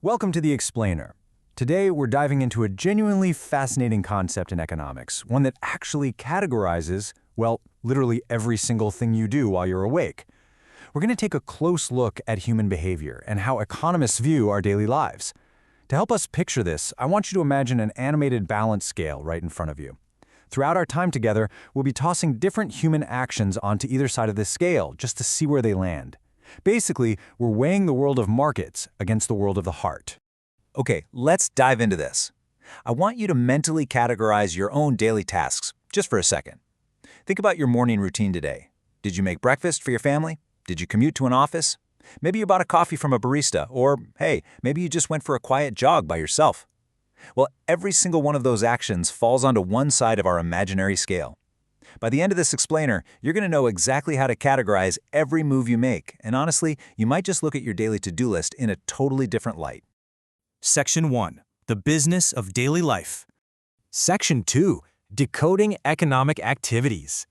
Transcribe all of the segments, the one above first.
Welcome to The Explainer. Today, we're diving into a genuinely fascinating concept in economics, one that actually categorizes, well, literally every single thing you do while you're awake. We're going to take a close look at human behavior and how economists view our daily lives. To help us picture this, I want you to imagine an animated balance scale right in front of you. Throughout our time together, we'll be tossing different human actions onto either side of this scale just to see where they land. Basically, we're weighing the world of markets against the world of the heart. Okay, let's dive into this. I want you to mentally categorize your own daily tasks, just for a second. Think about your morning routine today. Did you make breakfast for your family? Did you commute to an office? Maybe you bought a coffee from a barista, or hey, maybe you just went for a quiet jog by yourself. Well, every single one of those actions falls onto one side of our imaginary scale. By the end of this explainer, you're going to know exactly how to categorize every move you make, and honestly, you might just look at your daily to-do list in a totally different light. Section 1. The Business of Daily Life. Section 2. Decoding economic activities.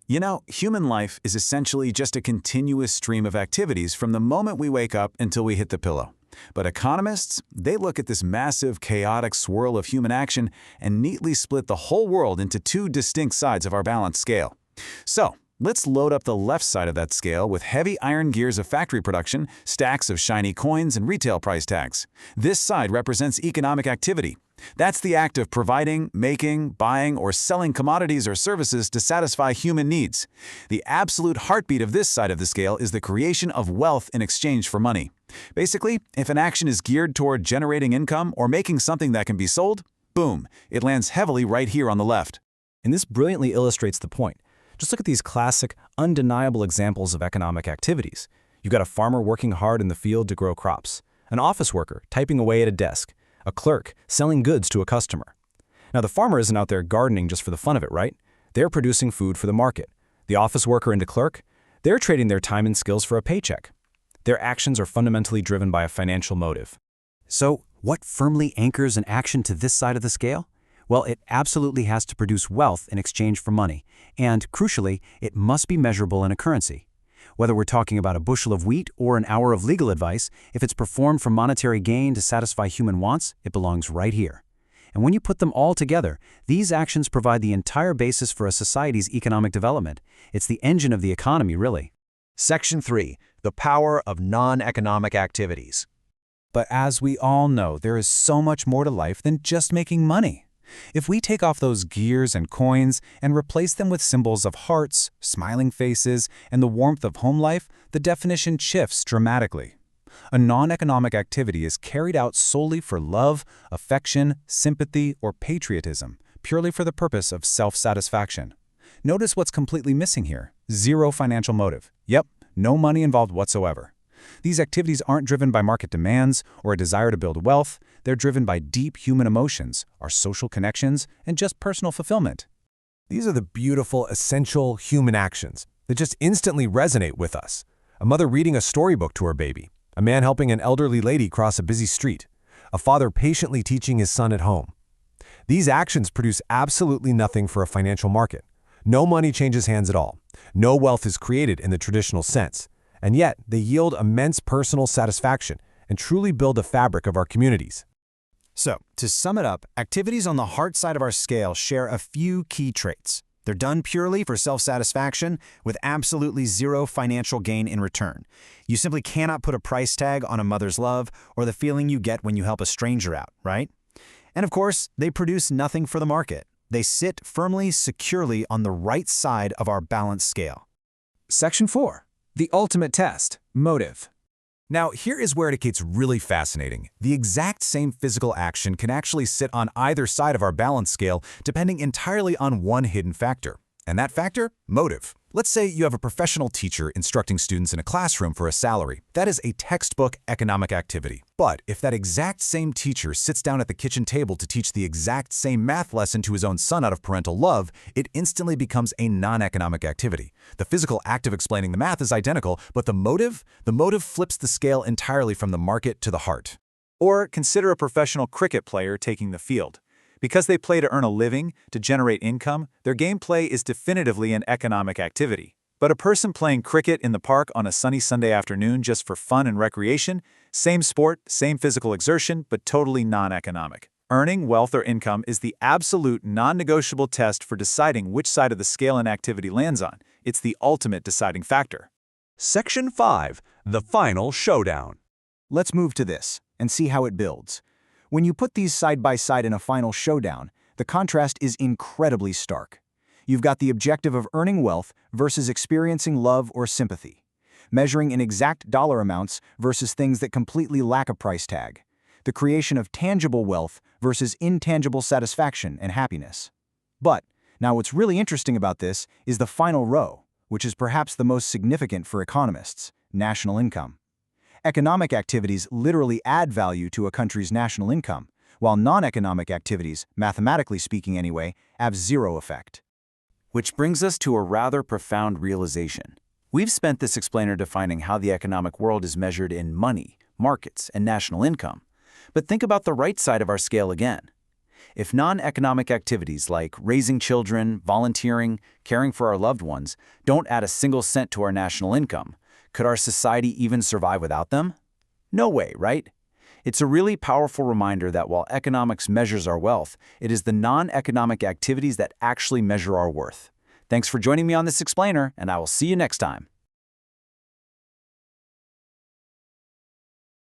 You know, human life is essentially just a continuous stream of activities from the moment we wake up until we hit the pillow. But economists, they look at this massive, chaotic swirl of human action and neatly split the whole world into two distinct sides of our balance scale. So, let's load up the left side of that scale with heavy iron gears of factory production, stacks of shiny coins, and retail price tags. This side represents economic activity. That's the act of providing, making, buying, or selling commodities or services to satisfy human needs. The absolute heartbeat of this side of the scale is the creation of wealth in exchange for money. Basically, if an action is geared toward generating income or making something that can be sold, boom, it lands heavily right here on the left. And this brilliantly illustrates the point. Just look at these classic, undeniable examples of economic activities. You've got a farmer working hard in the field to grow crops, an office worker typing away at a desk, a clerk selling goods to a customer. Now, the farmer isn't out there gardening just for the fun of it, right? They're producing food for the market. The office worker and the clerk, they're trading their time and skills for a paycheck. Their actions are fundamentally driven by a financial motive. So, what firmly anchors an action to this side of the scale? Well, it absolutely has to produce wealth in exchange for money, and, crucially, it must be measurable in a currency. Whether we're talking about a bushel of wheat or an hour of legal advice, if it's performed for monetary gain to satisfy human wants, it belongs right here. And when you put them all together, these actions provide the entire basis for a society's economic development. It's the engine of the economy, really. Section 3. The Power of Non-Economic Activities. But as we all know, there is so much more to life than just making money. If we take off those gears and coins and replace them with symbols of hearts, smiling faces, and the warmth of home life, the definition shifts dramatically. A non-economic activity is carried out solely for love, affection, sympathy, or patriotism, purely for the purpose of self-satisfaction. Notice what's completely missing here: zero financial motive. Yep, no money involved whatsoever. These activities aren't driven by market demands or a desire to build wealth. They're driven by deep human emotions, our social connections, and just personal fulfillment. These are the beautiful, essential human actions that just instantly resonate with us. A mother reading a storybook to her baby, a man helping an elderly lady cross a busy street, a father patiently teaching his son at home. These actions produce absolutely nothing for a financial market. No money changes hands at all. No wealth is created in the traditional sense. And yet, they yield immense personal satisfaction and truly build the fabric of our communities. So, to sum it up, activities on the heart side of our scale share a few key traits. They're done purely for self-satisfaction with absolutely zero financial gain in return. You simply cannot put a price tag on a mother's love or the feeling you get when you help a stranger out, right? And of course, they produce nothing for the market. They sit firmly, securely on the right side of our balance scale. Section 4. The ultimate test, motive. Now, here is where it gets really fascinating. The exact same physical action can actually sit on either side of our balance scale, depending entirely on one hidden factor. And that factor? Motive. Let's say you have a professional teacher instructing students in a classroom for a salary. That is a textbook economic activity. But if that exact same teacher sits down at the kitchen table to teach the exact same math lesson to his own son out of parental love, it instantly becomes a non-economic activity. The physical act of explaining the math is identical, but the motive flips the scale entirely from the market to the heart. Or consider a professional cricket player taking the field. Because they play to earn a living, to generate income, their gameplay is definitively an economic activity. But a person playing cricket in the park on a sunny Sunday afternoon just for fun and recreation Same sport, same physical exertion, but totally non-economic. Earning wealth or income is the absolute non-negotiable test for deciding which side of the scale an activity lands on. It's the ultimate deciding factor. Section 5. The Final Showdown. Let's move to this and see how it builds. When you put these side by side in a final showdown, the contrast is incredibly stark. You've got the objective of earning wealth versus experiencing love or sympathy, measuring in exact dollar amounts versus things that completely lack a price tag, the creation of tangible wealth versus intangible satisfaction and happiness. But now what's really interesting about this is the final row, which is perhaps the most significant for economists: national income. Economic activities literally add value to a country's national income, while non-economic activities, mathematically speaking anyway, have zero effect. Which brings us to a rather profound realization. We've spent this explainer defining how the economic world is measured in money, markets, and national income. But think about the right side of our scale again. If non-economic activities like raising children, volunteering, caring for our loved ones don't add a single cent to our national income, could our society even survive without them? No way, right? It's a really powerful reminder that while economics measures our wealth, it is the non-economic activities that actually measure our worth. Thanks for joining me on this explainer, and I will see you next time.